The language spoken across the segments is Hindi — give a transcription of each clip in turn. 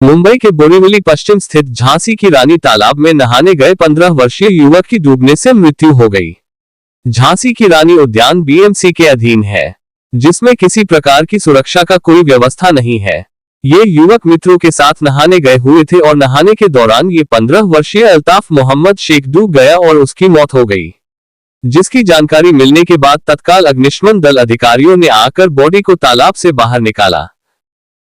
मुंबई के बोरीवली पश्चिम स्थित झांसी की रानी तालाब में नहाने गए 15 वर्षीय युवक की डूबने से मृत्यु हो गई। झांसी की रानी उद्यान बीएमसी के अधीन है, जिसमें किसी प्रकार की सुरक्षा का कोई व्यवस्था नहीं है। ये युवक मित्रों के साथ नहाने गए हुए थे और नहाने के दौरान ये 15 वर्षीय अल्ताफ मोहम्मद शेख डूब गया और उसकी मौत हो गई, जिसकी जानकारी मिलने के बाद तत्काल अग्निशमन दल अधिकारियों ने आकर बॉडी को तालाब से बाहर निकाला।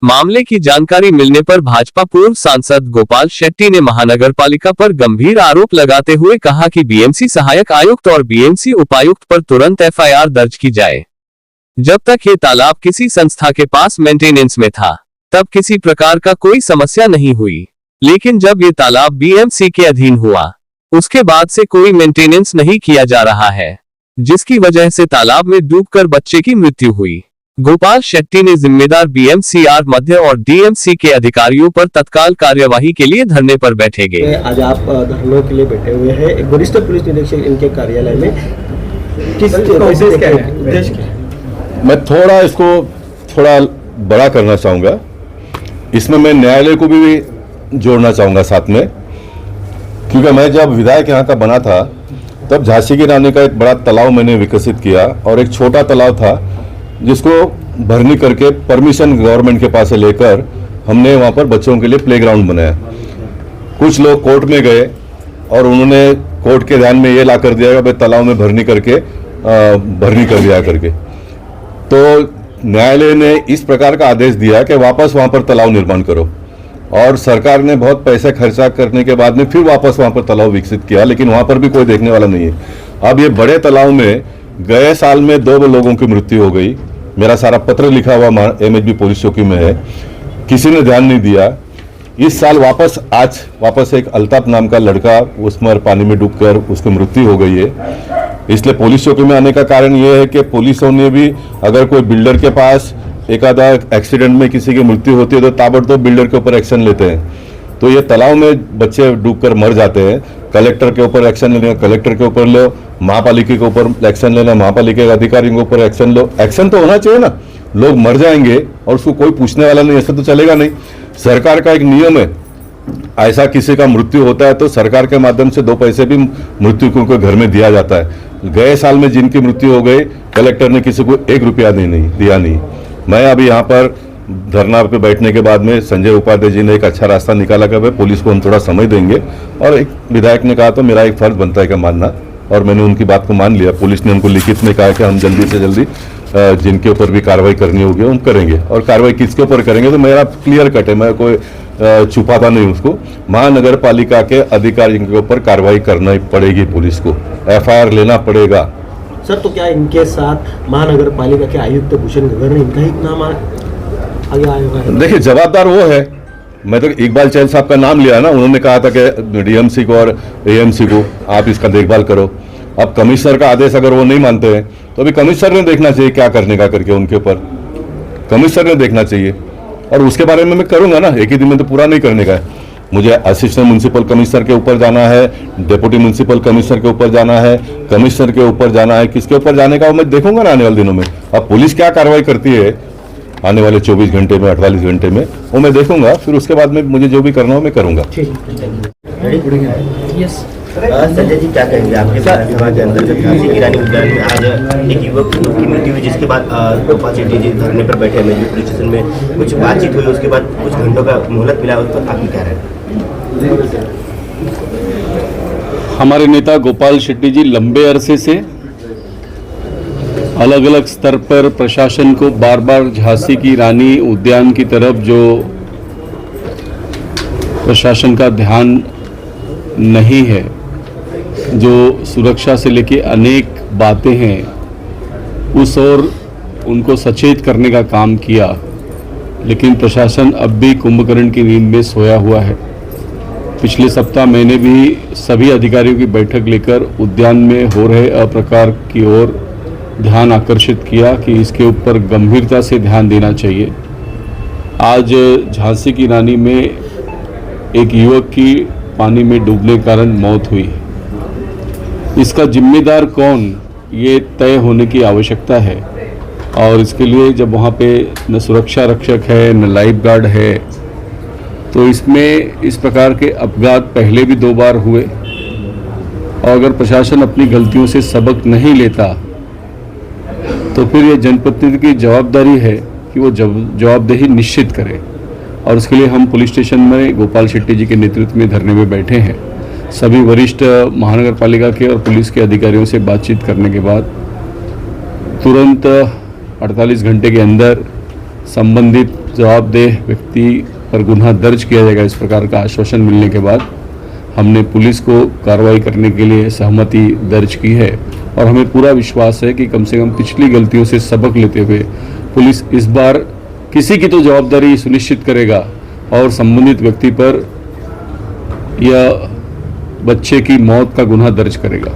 मामले की जानकारी मिलने पर भाजपा पूर्व सांसद गोपाल शेट्टी ने महानगर पालिका पर गंभीर आरोप लगाते हुए कहा कि बीएमसी सहायक आयुक्त और बीएमसी उपायुक्त पर तुरंत एफआईआर दर्ज की जाए। जब तक ये तालाब किसी संस्था के पास मेंटेनेंस में था, तब किसी प्रकार का कोई समस्या नहीं हुई, लेकिन जब ये तालाब बीएमसी के अधीन हुआ, उसके बाद से कोई मेंटेनेंस नहीं किया जा रहा है, जिसकी वजह से तालाब में डूबकर बच्चे की मृत्यु हुई। गोपाल शेट्टी ने जिम्मेदार बीएमसीआर मध्य और डीएमसी के अधिकारियों पर तत्काल कार्यवाही के लिए धरने पर बैठे गए। आज आप धरनों के लिए बैठे हुए हैं, एक वरिष्ठ पुलिस निरीक्षक इनके कार्यालय में, किस उद्देश्य क्या है? मैं इसको थोड़ा बड़ा करना चाहूँगा। इसमें मैं न्यायालय को भी जोड़ना चाहूँगा साथ में, क्योंकि मैं जब विधायक यहाँ का बना था तब झांसी की रानी का एक बड़ा तालाब मैंने विकसित किया और एक छोटा तालाब था जिसको भरनी करके परमिशन गवर्नमेंट के पास से लेकर हमने वहाँ पर बच्चों के लिए प्लेग्राउंड बनाया। कुछ लोग कोर्ट में गए और उन्होंने कोर्ट के ध्यान में ये ला कर दिया कि भाई तालाब में भरनी कर दिया करके, तो न्यायालय ने इस प्रकार का आदेश दिया कि वापस वहाँ पर तालाब निर्माण करो, और सरकार ने बहुत पैसे खर्चा करने के बाद में फिर वापस वहाँ पर तालाब विकसित किया, लेकिन वहाँ पर भी कोई देखने वाला नहीं है। अब ये बड़े तालाब में गए साल में 2 लोगों की मृत्यु हो गई। मेरा सारा पत्र लिखा हुआ एमएचबी पुलिस चौकी में है, किसी ने ध्यान नहीं दिया। इस साल वापस एक अल्ताफ नाम का लड़का उसमें पानी में डूबकर उसकी मृत्यु हो गई है। इसलिए पुलिस चौकी में आने का कारण ये है कि पुलिसों ने भी, अगर कोई बिल्डर के पास एक आधा एक्सीडेंट में किसी की मृत्यु होती है तो ताबड़तोड़ बिल्डर के ऊपर एक्शन लेते हैं। तो ये तालाब में बच्चे डूबकर मर जाते हैं, कलेक्टर के ऊपर एक्शन लेना, कलेक्टर के ऊपर लो, महापालिका के ऊपर एक्शन लेना, महापालिका के अधिकारियों के ऊपर एक्शन लो। एक्शन तो होना चाहिए ना, लोग मर जाएंगे और उसको कोई पूछने वाला नहीं, ऐसा तो चलेगा नहीं। सरकार का एक नियम है, ऐसा किसी का मृत्यु होता है तो सरकार के माध्यम से 2 पैसे भी मृत्यु को घर में दिया जाता है। गए साल में जिनकी मृत्यु हो गई, कलेक्टर ने किसी को 1 रुपया दिया नहीं। मैं अभी यहाँ पर धरना पे बैठने के बाद में संजय उपाध्याय जी ने एक अच्छा रास्ता निकाला कि भाई पुलिस को हम थोड़ा समय देंगे, और एक विधायक ने कहा तो मेरा एक फर्ज बनता है कि मानना, और मैंने उनकी बात को मान लिया। पुलिस ने उनको लिखित में कहा कि हम जल्दी से जल्दी जिनके ऊपर भी कार्रवाई करनी होगी हम करेंगे, और कार्रवाई किसके ऊपर करेंगे तो मेरा क्लियर कट है, मैं कोई छुपाता नहीं उसको। महानगर पालिका के अधिकारियों के ऊपर कार्रवाई करना ही पड़ेगी, पुलिस को एफआईआर लेना पड़ेगा। सर, तो क्या इनके साथ महानगर पालिका के आयुक्त भूषण गगन, इनका ही नाम आगे आया हुआ है? देखिए, जवाबदार वो है। मैं तो इकबाल चहल साहब का नाम लिया ना, उन्होंने कहा था कि डीएमसी को और एएमसी को आप इसका देखभाल करो। अब कमिश्नर का आदेश अगर वो नहीं मानते हैं तो अभी कमिश्नर ने देखना चाहिए क्या करने का करके, उनके ऊपर कमिश्नर ने देखना चाहिए, और उसके बारे में मैं करूंगा ना। एक ही दिन में तो पूरा नहीं करने का है, मुझे असिस्टेंट म्युनिसिपल कमिश्नर के ऊपर जाना है, डिप्टी म्युनिसिपल कमिश्नर के ऊपर जाना है, कमिश्नर के ऊपर जाना है, किसके ऊपर जाने का मैं देखूंगा ना आने वाले दिनों में। अब पुलिस क्या कार्रवाई करती है आने वाले 24 घंटे में, 48 घंटे में, वो मैं देखूंगा, फिर उसके बाद में मुझे जो भी करना हो मैं करूंगा। संजय जी, क्या कहेंगे आपके विभाग के अंतर्गत झांसी की रानी उद्यान में आज एक युवक की मृत्यु हुई, जिसके बाद गोपाल शेट्टी जी धरने पर बैठे हैं, पुलिस स्टेशन में कुछ बातचीत हुई, उसके बाद कुछ घंटों का मोहलत मिला, उस पर आप क्या रहे हैं? हमारे नेता गोपाल शेट्टी जी लंबे अरसे से अलग अलग स्तर पर प्रशासन को बार बार झांसी की रानी उद्यान की तरफ जो प्रशासन का ध्यान नहीं है, जो सुरक्षा से लेके अनेक बातें हैं, उस ओर उनको सचेत करने का काम किया, लेकिन प्रशासन अब भी कुंभकर्ण की नींद में सोया हुआ है। पिछले सप्ताह मैंने भी सभी अधिकारियों की बैठक लेकर उद्यान में हो रहे अप्रकार की ओर ध्यान आकर्षित किया कि इसके ऊपर गंभीरता से ध्यान देना चाहिए। आज झांसी की रानी में एक युवक की पानी में डूबने के कारण मौत हुई। इसका जिम्मेदार कौन, ये तय होने की आवश्यकता है, और इसके लिए जब वहाँ पे न सुरक्षा रक्षक है, न लाइफ गार्ड है, तो इसमें इस प्रकार के अपघात पहले भी 2 बार हुए, और अगर प्रशासन अपनी गलतियों से सबक नहीं लेता तो फिर ये जनप्रतिनिधि की जवाबदारी है कि वो जवाबदेही निश्चित करे। और उसके लिए हम पुलिस स्टेशन में गोपाल शेट्टी जी के नेतृत्व में धरने में बैठे हैं। सभी वरिष्ठ महानगर पालिका के और पुलिस के अधिकारियों से बातचीत करने के बाद तुरंत 48 घंटे के अंदर संबंधित जवाबदेह व्यक्ति पर गुनाह दर्ज किया जाएगा, इस प्रकार का आश्वासन मिलने के बाद हमने पुलिस को कार्रवाई करने के लिए सहमति दर्ज की है। और हमें पूरा विश्वास है कि कम से कम पिछली गलतियों से सबक लेते हुए पुलिस इस बार किसी की तो जवाबदारी सुनिश्चित करेगा और संबंधित व्यक्ति पर यह बच्चे की मौत का गुनाह दर्ज करेगा।